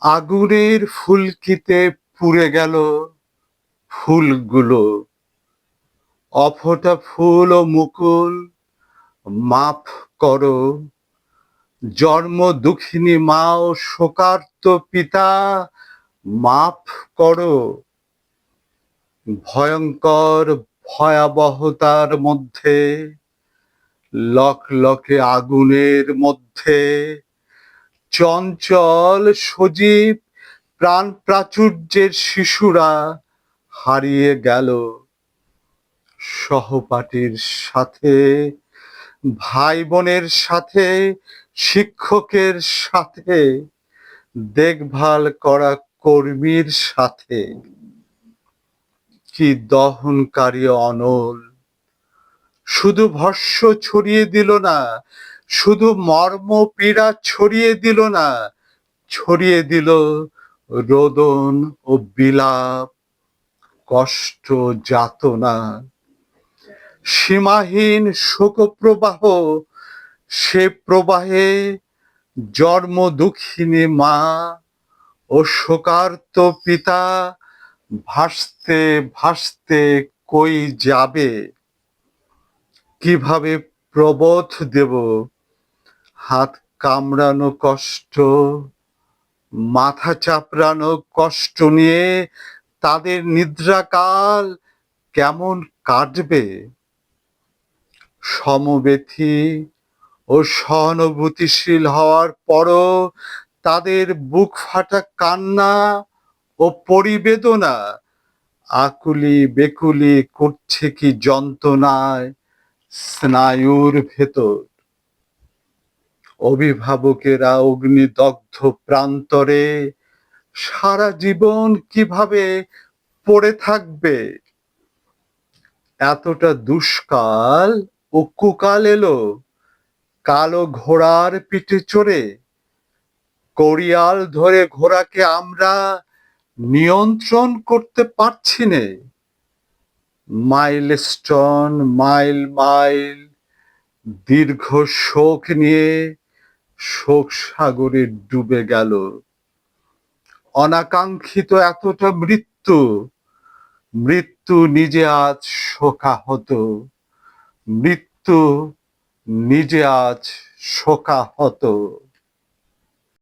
আগুনের ফুলকিতে পুড়ে গেল ফুলগুলো, অফোটা ফুল ও মুকুল মাফ করো। জন্ম দুঃখিনী মা ও শোকার্ত পিতা মাফ করো। ভয়ঙ্কর ভয়াবহতার মধ্যে, লকলকে আগুনের মধ্যে চঞ্চল সজীব প্রাণ প্রাচুর্যের শিশুরা হারিয়ে গেল। সহপাঠীর সাথে, ভাই বোনের সাথে, শিক্ষকের সাথে, দেখভাল করা কর্মীর সাথে। কি দহনকারী অনল! শুধু ভস্ম ছড়িয়ে দিল না, শুধু মর্ম পীড়া ছড়িয়ে দিল না, ছড়িয়ে দিল রোদন ও বিলাপ, কষ্ট যাতনা। সীমাহীন শোকপ্রবাহ, সে প্রবাহে জন্ম দুঃখিনী মা ও শোকার্ত পিতা ভাসতে ভাসতে কই যাবে? কিভাবে প্রবোধ দেব? হাত কামড়ানো কষ্ট, মাথা চাপড়ানো কষ্ট নিয়ে তাদের নিদ্রাকাল কেমন কাটবে? সমব্যথী ও সহানুভূতিশীল হওয়ার পরও তাদের বুক ফাটা কান্না ও পরিবেদনা আকুলি বেকুলি করছে কি যন্ত্রণায় স্নায়ুর ভেতর। অভিভাবকেরা অগ্নিদগ্ধ প্রান্তরে সারা জীবন কিভাবে পড়ে থাকবে? এতটা দুষ্কাল ও কুকাল এলো কালো ঘোড়ার পিঠে চড়ে। কড়িয়াল ধরে ঘোড়াকে আমরা নিয়ন্ত্রণ করতে পারছি নে। মাইলস্টোন মাইল মাইল দীর্ঘ শোক নিয়ে শোক সাগরে ডুবে গেল। অনাকাঙ্ক্ষিত এতটা মৃত্যু, মৃত্যু নিজে আজ শোকাহত, মৃত্যু নিজে আজ শোকাহত।